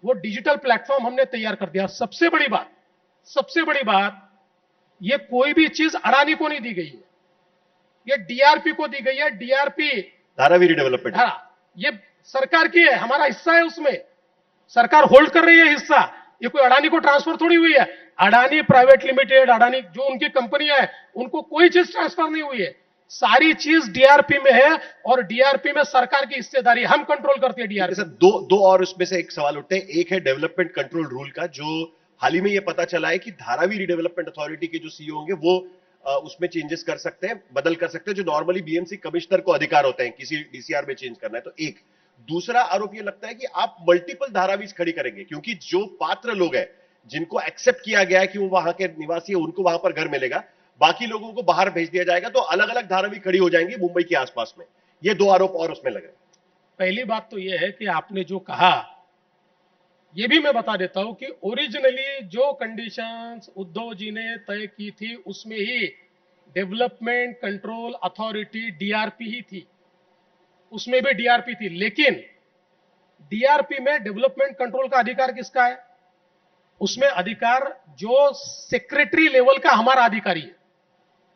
Speaker 2: वो डिजिटल प्लेटफॉर्म हमने तैयार कर दिया। सबसे बड़ी बात, ये कोई भी चीज अडानी को नहीं दी गई है, ये डीआरपी को दी गई है। डीआरपी
Speaker 3: धारावी रीडेवलपमेंट,
Speaker 2: हाँ, ये सरकार की है, हमारा हिस्सा है, उसमें सरकार होल्ड कर रही है हिस्सा। ये कोई अडानी को ट्रांसफर थोड़ी हुई है। अडानी प्राइवेट लिमिटेड, अडानी जो उनकी कंपनी है, उनको कोई चीज ट्रांसफर नहीं हुई है। सारी चीज डीआरपी में है और डीआरपी में सरकार की हिस्सेदारी, हम कंट्रोल करते हैं डीआरपी।
Speaker 3: सर दो और उसमें से एक सवाल उठते हैं। एक है डेवलपमेंट कंट्रोल रूल का, जो हाल ही में यह पता चला है कि धारावी रीडेवलपमेंट अथॉरिटी के जो सीईओ होंगे वो उसमें चेंजेस कर सकते हैं, बदल कर सकते हैं, जो नॉर्मली बीएमसी कमिश्नर को अधिकार होते हैं किसी डीसीआर में चेंज करना है। तो एक दूसरा आरोप यह लगता है कि आप मल्टीपल धारावीज खड़ी करेंगे, क्योंकि जो पात्र लोग हैं, जिनको एक्सेप्ट किया गया है कि वो वहां के निवासी है, उनको वहां पर घर मिलेगा, बाकी लोगों को बाहर भेज दिया जाएगा, तो अलग अलग धारावी खड़ी हो जाएंगी मुंबई के आसपास में। ये दो आरोप और उसमें लग रहे हैं।
Speaker 2: पहली बात तो यह है कि आपने जो कहा, यह भी मैं बता देता हूं कि ओरिजिनली जो कंडीशंस उद्धव जी ने तय की थी, उसमें ही डेवलपमेंट कंट्रोल अथॉरिटी डीआरपी ही थी, उसमें भी डीआरपी थी। लेकिन डीआरपी में डेवलपमेंट कंट्रोल का अधिकार किसका है? उसमें अधिकार जो सेक्रेटरी लेवल का हमारा अधिकारी है,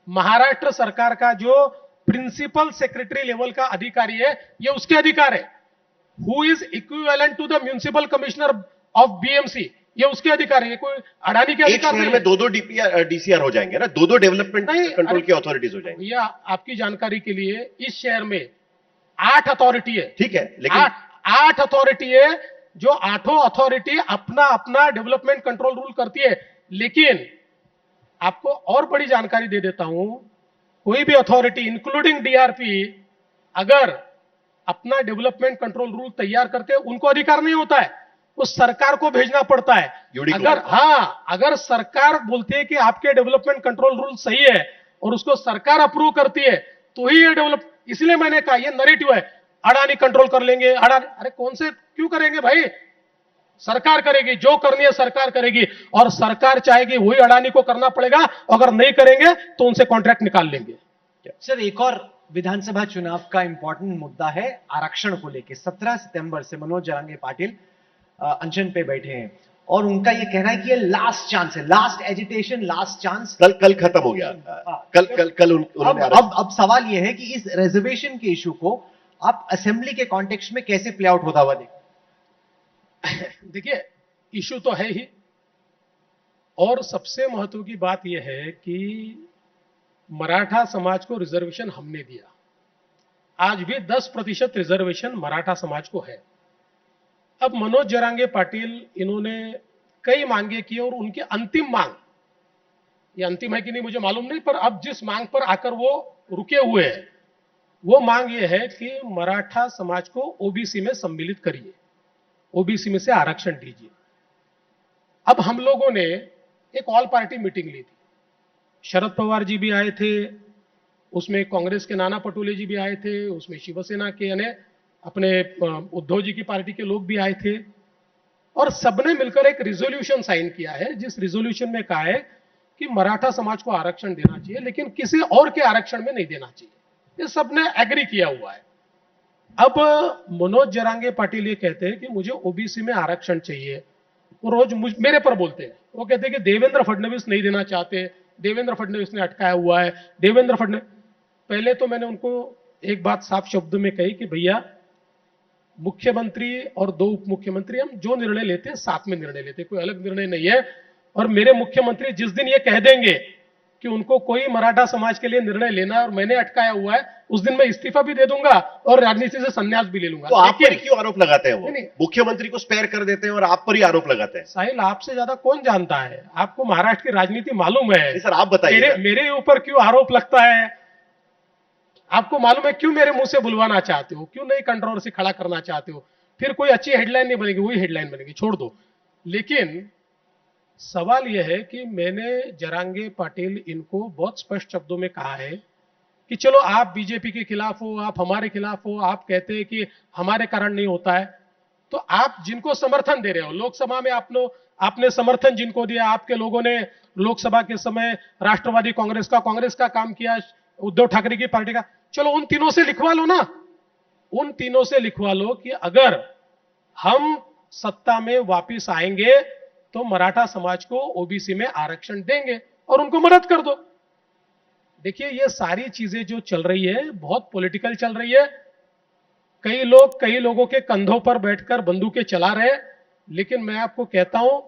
Speaker 2: महाराष्ट्र सरकार का जो प्रिंसिपल सेक्रेटरी लेवल का अधिकारी है, ये उसके अधिकार है। Who is equivalent to the municipal commissioner of BMC, ये उसके अधिकार है, कोई अडानी के अधिकार नहीं।
Speaker 3: एक शहर में दो डीसीआर हो जाएंगे ना, दो डेवलपमेंट कंट्रोल की अथॉरिटीज हो जाएंगी।
Speaker 2: भैया आपकी जानकारी के लिए, इस शहर में 8 अथॉरिटी है।
Speaker 3: ठीक है, लेकिन
Speaker 2: 8 अथॉरिटी है, जो 8 अथॉरिटी अपना अपना डेवलपमेंट कंट्रोल रूल करती है। लेकिन आपको और बड़ी जानकारी दे देता हूं, कोई भी अथॉरिटी इंक्लूडिंग डीआरपी अगर अपना डेवलपमेंट कंट्रोल रूल तैयार करते हैं, उनको अधिकार नहीं होता है, वो सरकार को भेजना पड़ता है। अगर सरकार बोलती है कि आपके डेवलपमेंट कंट्रोल रूल सही है और उसको सरकार अप्रूव करती है, तो ही ये डेवलप। इसलिए मैंने कहा, ये नरेटिव है, अडानी कंट्रोल कर लेंगे, अडानी, अरे कौन से, क्यों करेंगे भाई? सरकार करेगी, जो करनी है सरकार करेगी, और सरकार चाहेगी वही अडानी को करना पड़ेगा। अगर नहीं करेंगे तो उनसे कॉन्ट्रैक्ट निकाल लेंगे।
Speaker 1: सर, एक और विधानसभा चुनाव का इंपॉर्टेंट मुद्दा है आरक्षण को लेकर। 17 सितंबर से मनोज जरांगे पाटिल अनशन पे बैठे हैं और उनका यह कहना है कि ये लास्ट चांस है, लास्ट एजिटेशन, लास्ट चांस।
Speaker 3: कल खत्म हो गया। कल उन्होंने
Speaker 1: अब सवाल यह है कि इस रिजर्वेशन के इशू को आप असेंबली के कॉन्टेक्स्ट में कैसे प्ले आउट होता हुआ देखते?
Speaker 2: देखिए, इशू तो है ही, और सबसे महत्व की बात यह है कि मराठा समाज को रिजर्वेशन हमने दिया। आज भी 10% रिजर्वेशन मराठा समाज को है। अब मनोज जरांगे पाटिल, इन्होंने कई मांगे की और उनकी अंतिम मांग, ये अंतिम है कि नहीं मुझे मालूम नहीं, पर अब जिस मांग पर आकर वो रुके हुए हैं, वो मांग ये है कि मराठा समाज को ओबीसी में सम्मिलित करिए, ओबीसी में से आरक्षण दीजिए। अब हम लोगों ने एक ऑल पार्टी मीटिंग ली थी, शरद पवार जी भी आए थे, उसमें कांग्रेस के नाना पटोले जी भी आए थे, उसमें शिवसेना के यानी अपने उद्धव जी की पार्टी के लोग भी आए थे, और सबने मिलकर एक रिजोल्यूशन साइन किया है, जिस रिजोल्यूशन में कहा है कि मराठा समाज को आरक्षण देना चाहिए, लेकिन किसी और के आरक्षण में नहीं देना चाहिए। ये सबने एग्री किया हुआ है। अब मनोज जरांगे पाटिल ये कहते हैं कि मुझे ओबीसी में आरक्षण चाहिए। वो रोज मेरे पर बोलते हैं, वो कहते हैं कि देवेंद्र फडणवीस नहीं देना चाहते, देवेंद्र फडणवीस ने अटकाया हुआ है, देवेंद्र फडणवीस। पहले तो मैंने उनको एक बात साफ शब्दों में कही कि भैया, मुख्यमंत्री और दो उप मुख्यमंत्री हम जो निर्णय लेते हैं साथ में निर्णय लेते हैं, कोई अलग निर्णय नहीं है। और मेरे मुख्यमंत्री जिस दिन ये कह देंगे कि उनको कोई मराठा समाज के लिए निर्णय लेना है और मैंने अटकाया हुआ है, उस दिन मैं इस्तीफा भी दे दूंगा और राजनीति से संन्यास भी ले लूंगा।
Speaker 3: तो आप पर क्यों आरोप लगाते हैं? वो
Speaker 2: नहीं,
Speaker 3: मुख्यमंत्री को स्पेयर कर देते हैं और आप पर ही आरोप लगाते हैं।
Speaker 2: साहिल, आपसे ज्यादा कौन जानता है? आपको महाराष्ट्र की राजनीति मालूम है।
Speaker 3: सर आप बताइए,
Speaker 2: मेरे ऊपर क्यों आरोप लगता है? आपको मालूम है क्यों मेरे मुंह से बुलवाना चाहते हो, क्यों नई कंट्रोवर्सी खड़ा करना चाहते हो? फिर कोई अच्छी हेडलाइन नहीं बनेगी, वही हेडलाइन बनेगी, छोड़ दो। लेकिन सवाल यह है कि मैंने जरांगे पाटिल इनको बहुत स्पष्ट शब्दों में कहा है कि चलो आप बीजेपी के खिलाफ हो, आप हमारे खिलाफ हो, आप कहते हैं कि हमारे कारण नहीं होता है, तो आप जिनको समर्थन दे रहे हो, लोकसभा में आपने समर्थन जिनको दिया, आपके लोगों ने लोकसभा के समय राष्ट्रवादी कांग्रेस का काम किया, उद्धव ठाकरे की पार्टी का, चलो उन तीनों से लिखवा लो ना, उन तीनों से लिखवा लो कि अगर हम सत्ता में वापस आएंगे तो मराठा समाज को ओबीसी में आरक्षण देंगे और उनको मदद कर दो। देखिए, ये सारी चीजें जो चल रही है बहुत पॉलिटिकल चल रही है। कई लोगों के कंधों पर बैठकर बंदूकें चला रहे हैं, लेकिन मैं आपको कहता हूं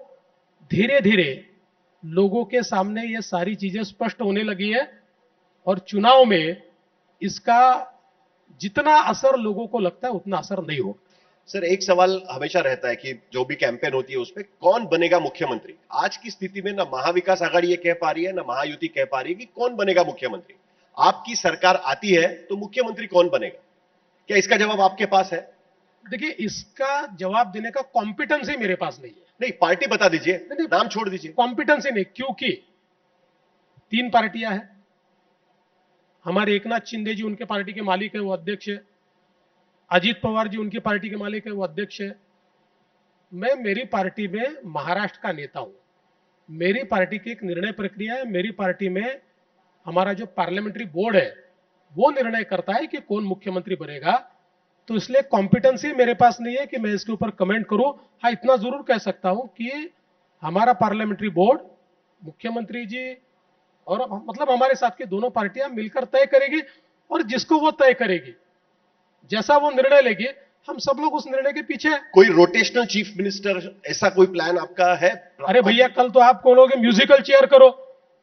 Speaker 2: धीरे धीरे लोगों के सामने ये सारी चीजें स्पष्ट होने लगी है और चुनाव में इसका जितना असर लोगों को लगता है उतना असर नहीं होगा।
Speaker 3: सर एक सवाल हमेशा रहता है कि जो भी कैंपेन होती है उसमें कौन बनेगा मुख्यमंत्री। आज की स्थिति में ना महाविकास आघाड़ी ये कह पा रही है ना महायुति कह पा रही है कि कौन बनेगा मुख्यमंत्री। आपकी सरकार आती है तो मुख्यमंत्री कौन बनेगा, क्या इसका जवाब आपके पास है?
Speaker 2: देखिए, इसका जवाब देने का कॉम्पिटेंसी मेरे पास नहीं है।
Speaker 3: नहीं, पार्टी बता दीजिए, नाम छोड़ दीजिए।
Speaker 2: कॉम्पिटेंसी नहीं, क्योंकि 3 पार्टियां हैं। हमारे एकनाथ शिंदे जी उनके पार्टी के मालिक है, वो अध्यक्ष है। अजीत पवार जी उनकी पार्टी के मालिक है, वो अध्यक्ष है। मैं मेरी पार्टी में महाराष्ट्र का नेता हूं। मेरी पार्टी की एक निर्णय प्रक्रिया है। मेरी पार्टी में हमारा जो पार्लियामेंट्री बोर्ड है वो निर्णय करता है कि कौन मुख्यमंत्री बनेगा। तो इसलिए कॉम्पिटेंसी मेरे पास नहीं है कि मैं इसके ऊपर कमेंट करूं। हाँ, इतना जरूर कह सकता हूं कि हमारा पार्लियामेंट्री बोर्ड, मुख्यमंत्री जी और मतलब हमारे साथ की दोनों पार्टियां मिलकर तय करेगी, और जिसको वो तय करेगी, जैसा वो निर्णय लेगी, हम सब लोग उस निर्णय के पीछे हैं।
Speaker 3: कोई रोटेशनल चीफ मिनिस्टर, ऐसा कोई प्लान आपका है?
Speaker 2: अरे भैया, कल तो आप बोलोगे म्यूजिकल चेयर करो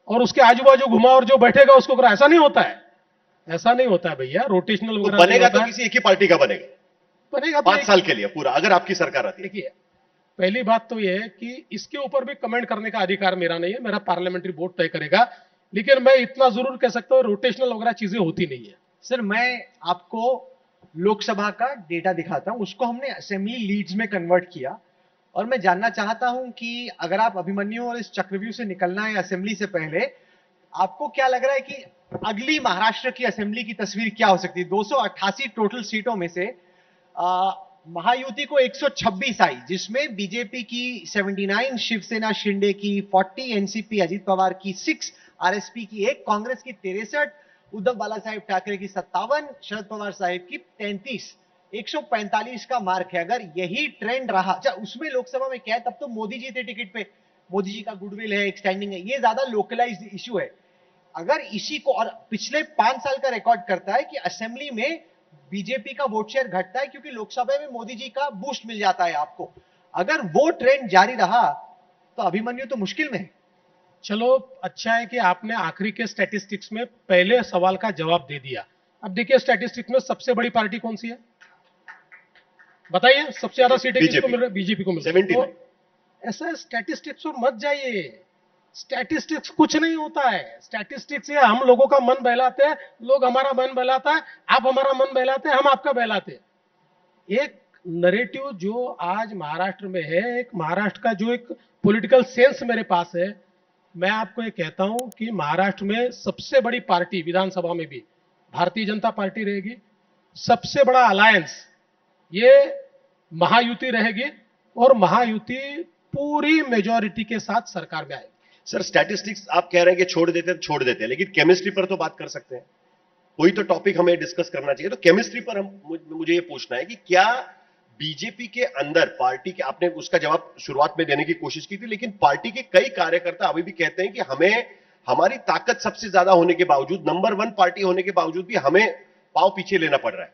Speaker 2: और उसके आजू बाजू घुमाओ और जो बैठेगा उसको करो। ऐसा नहीं होता है, ऐसा नहीं होता है भैया। रोटेशनल
Speaker 3: तो बनेगा तो किसी एक ही पार्टी का बनेगा 5 साल के लिए पूरा, अगर आपकी सरकार आती है।
Speaker 2: देखिए, पहली बात तो यह है कि इसके ऊपर भी कमेंट करने का अधिकार मेरा नहीं है, मेरा पार्लियामेंट्री बोर्ड तय करेगा। लेकिन मैं इतना जरूर कह सकता हूं, रोटेशनल वगैरह चीजें होती नहीं है।
Speaker 1: सर, मैं आपको लोकसभा का डेटा दिखाता हूं, उसको हमने असेंबली लीड्स में कन्वर्ट किया, और मैं जानना चाहता हूं कि अगर आप अभिमन्यु और इस चक्रव्यूह से निकलना है असेंबली से पहले, आपको क्या लग रहा है कि अगली महाराष्ट्र की असेंबली की तस्वीर क्या हो सकती है? 288 टोटल सीटों में से महायुति को 126 आई, जिसमें बीजेपी की 79, शिवसेना शिंदे की 40, एनसीपी अजीत पवार की 6, आरएसपी की 1, कांग्रेस की 63, उद्धव बाला साहेब ठाकरे की 57, शरद पवार साहेब की 33। 145 का मार्क है। अगर यही ट्रेंड रहा, अच्छा उसमें लोकसभा में क्या है, तब तो मोदी जी थे टिकट पे, मोदी जी का गुडविल है, एक स्टैंडिंग है, ये ज्यादा लोकलाइज्ड इशू है। अगर इसी को, और पिछले 5 साल का रिकॉर्ड करता है कि असेंबली में बीजेपी का वोट शेयर घटता है क्योंकि लोकसभा में मोदी जी का बूस्ट मिल जाता है आपको। अगर वो ट्रेंड जारी रहा तो अभिमन्यु तो मुश्किल में है।
Speaker 2: चलो, अच्छा है कि आपने आखिरी के स्टैटिस्टिक्स में पहले सवाल का जवाब दे दिया। अब देखिए, स्टैटिस्टिक्स में सबसे बड़ी पार्टी कौन सी है बताइए? सबसे ज्यादा सीटें किसको मिल रही है? बीजेपी को मिल रही है। तो ऐसा स्टैटिस्टिक्स और मत जाइए। स्टैटिस्टिक्स कुछ नहीं होता है। स्टैटिस्टिक्स ये हम लोगों का मन बहलाते हैं, लोग हमारा मन बहलाता है, आप हमारा मन बहलाते हैं, हम आपका बहलाते हैं। एक नरेटिव जो आज महाराष्ट्र में है, एक महाराष्ट्र का जो एक पॉलिटिकल सेंस मेरे पास है, मैं आपको ये कहता हूं कि महाराष्ट्र में सबसे बड़ी पार्टी विधानसभा में भी भारतीय जनता पार्टी रहेगी। सबसे बड़ा अलायंस ये महायुति रहेगी और महायुति पूरी मेजॉरिटी के साथ सरकार में आएगी।
Speaker 3: सर स्टैटिस्टिक्स आप कह रहे हैं कि छोड़ देते हैं तो छोड़ देते हैं, लेकिन केमिस्ट्री पर तो बात कर सकते हैं। कोई तो टॉपिक हमें डिस्कस करना चाहिए। तो केमिस्ट्री पर मुझे ये पूछना है कि क्या बीजेपी के अंदर पार्टी के, आपने उसका जवाब शुरुआत में देने की कोशिश की थी, लेकिन पार्टी के कई कार्यकर्ता अभी भी कहते हैं कि हमें हमारी ताकत सबसे ज्यादा होने के बावजूद, नंबर 1 पार्टी होने के बावजूद भी हमें पांव पीछे लेना पड़ रहा है।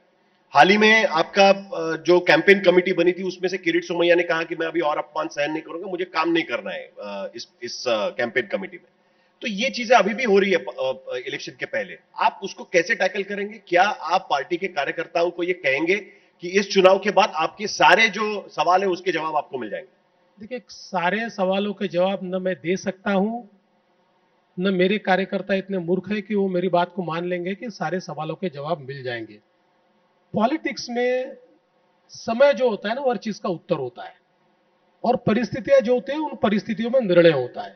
Speaker 3: हाल ही में आपका जो कैंपेन कमेटी बनी थी उसमें से किरीट सोमैया ने कहा कि मैं अभी और अपमान सहन नहीं करूंगा, मुझे काम नहीं करना है इस कैंपेन कमेटी में। तो ये चीजें अभी भी हो रही है इलेक्शन के पहले। आप उसको कैसे टैकल करेंगे? क्या आप पार्टी के कार्यकर्ताओं को ये कहेंगे कि इस चुनाव के बाद आपके सारे जो सवाल है उसके जवाब आपको मिल जाएंगे?
Speaker 2: देखिए, सारे सवालों के जवाब न मैं दे सकता हूं, न मेरे कार्यकर्ता इतने मूर्ख है कि वो मेरी बात को मान लेंगे कि सारे सवालों के जवाब मिल जाएंगे। पॉलिटिक्स में समय जो होता है ना, वो हर चीज का उत्तर होता है, और परिस्थितियां जो होती हैं उन परिस्थितियों में निर्णय होता है।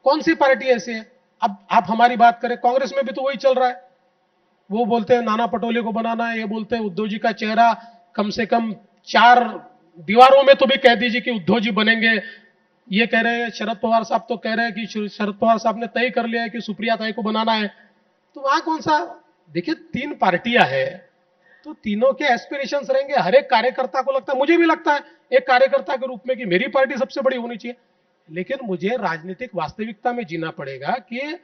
Speaker 2: कौन सी पार्टी ऐसी है? अब आप हमारी बात करें, कांग्रेस में भी तो वही चल रहा है। वो बोलते हैं नाना पटोले को बनाना है, ये बोलते हैं उद्धव जी का चेहरा कम से कम 4 दीवारों में तो भी कह दीजिए कि उद्धव जी बनेंगे। ये कह रहे हैं, शरद पवार साहब तो कह रहे हैं कि शरद पवार साहब ने तय कर लिया है कि सुप्रिया ताई को बनाना है। तो वहां कौन सा? देखिए, 3 पार्टियां हैं, तो तीनों के एस्पिरेशंस रहेंगे। हर एक कार्यकर्ता को लगता है, मुझे भी लगता है एक कार्यकर्ता के रूप में, कि मेरी पार्टी सबसे बड़ी होनी चाहिए। लेकिन मुझे राजनीतिक वास्तविकता में जीना पड़ेगा कि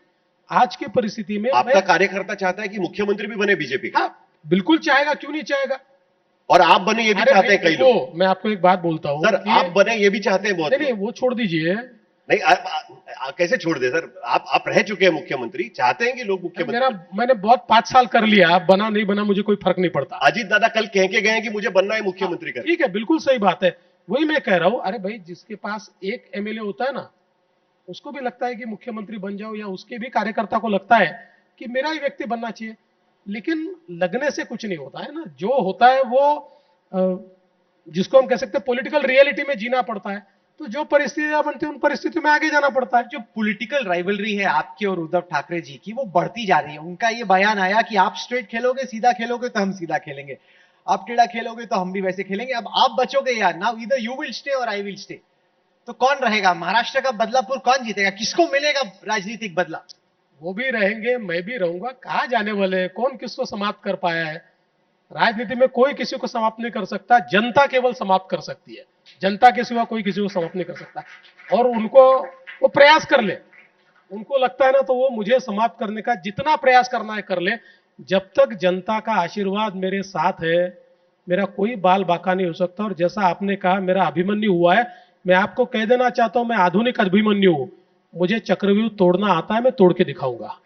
Speaker 2: आज की परिस्थिति में
Speaker 3: आपका कार्यकर्ता चाहता है कि मुख्यमंत्री भी बने बीजेपी का?
Speaker 2: हाँ, बिल्कुल चाहेगा, क्यों नहीं चाहेगा।
Speaker 3: और आप बने ये भी चाहते हैं कई लोग।
Speaker 2: मैं आपको एक बात बोलता हूं
Speaker 3: सर, आप बने ये भी चाहते हैं बहुत
Speaker 2: नहीं, वो छोड़ दीजिए।
Speaker 3: नहीं, कैसे छोड़ दे सर? आप रह चुके हैं मुख्यमंत्री, चाहते हैं कि लोग मुख्यमंत्री।
Speaker 2: मैंने बहुत 5 साल कर लिया, बना नहीं बना मुझे कोई फर्क नहीं पड़ता।
Speaker 3: अजीत दादा कल कह के गए हैं कि मुझे बनना है मुख्यमंत्री का।
Speaker 2: ठीक है, बिल्कुल सही बात है। वही मैं कह रहा हूं, अरे भाई, जिसके पास एक एमएलए होता है ना, उसको भी लगता है कि मुख्यमंत्री बन जाओ, या उसके भी कार्यकर्ता को लगता है कि मेरा ही व्यक्ति बनना चाहिए। लेकिन लगने से कुछ नहीं होता है ना, जो होता है वो जिसको हम कह सकते हैं पॉलिटिकल रियलिटी में जीना पड़ता है। तो जो परिस्थितियां बनती है उन परिस्थितियों में आगे जाना पड़ता है।
Speaker 1: जो पॉलिटिकल राइवलरी है आपके और उद्धव ठाकरे जी की, वो बढ़ती जा रही है। उनका ये बयान आया कि आप स्ट्रेट खेलोगे, सीधा खेलोगे तो हम सीधा खेलेंगे, आप टेढ़ा खेलोगे तो हम भी वैसे खेलेंगे। अब आप बचोगे यार, now either you will stay और आई विल स्टे। तो कौन रहेगा? महाराष्ट्र का बदलापुर कौन जीतेगा? किसको मिलेगा राजनीतिक बदला?
Speaker 2: वो भी रहेंगे, मैं भी रहूंगा। कहां जाने वाले हैं? कौन किसको समाप्त कर पाया है? राजनीति में कोई किसी को समाप्त नहीं कर सकता, जनता केवल समाप्त कर सकती है। जनता के सिवा कोई किसी को समाप्त नहीं कर सकता। और उनको, वो प्रयास कर ले, उनको लगता है ना, तो वो मुझे समाप्त करने का जितना प्रयास करना है कर ले। जब तक जनता का आशीर्वाद मेरे साथ है, मेरा कोई बाल बाका नहीं हो सकता। और जैसा आपने कहा मेरा अभिमन्यु हुआ है, मैं आपको कह देना चाहता हूं, मैं आधुनिक अभिमन्यु हूं। मुझे चक्रव्यूह तोड़ना आता है, मैं तोड़ के दिखाऊंगा।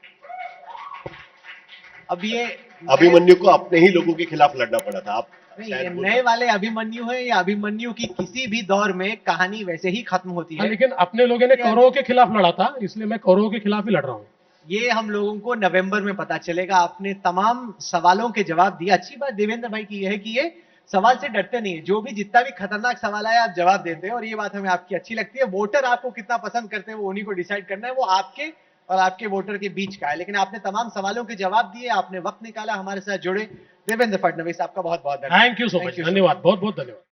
Speaker 1: अब ये
Speaker 3: अभिमन्यु को अपने ही लोगों के खिलाफ लड़ना पड़ा था। आप
Speaker 1: नहीं, नए वाले अभिमन्यु है, या अभिमन्यु की किसी भी दौर में कहानी वैसे ही खत्म होती है।
Speaker 2: लेकिन अपने लोगों ने कौरवों के खिलाफ लड़ा था, इसलिए मैं कौरवों के खिलाफ ही लड़ रहा हूं।
Speaker 1: ये हम लोगों को नवंबर में पता चलेगा। आपने तमाम सवालों के जवाब दिया। अच्छी बात देवेंद्र भाई की यह है कि ये सवाल से डरते नहीं है। जो भी जितना भी खतरनाक सवाल आया आप जवाब देते हैं, और ये बात हमें आपकी अच्छी लगती है। वोटर आपको कितना पसंद करते हैं वो उन्हीं को डिसाइड करना है, वो आपके और आपके वोटर के बीच का है। लेकिन आपने तमाम सवालों के जवाब दिए, आपने वक्त निकाला, हमारे साथ जुड़े। देवेंद्र फडणवीस, आपका बहुत बहुत धन्यवाद।
Speaker 2: थैंक यू सो मच, धन्यवाद, बहुत बहुत धन्यवाद।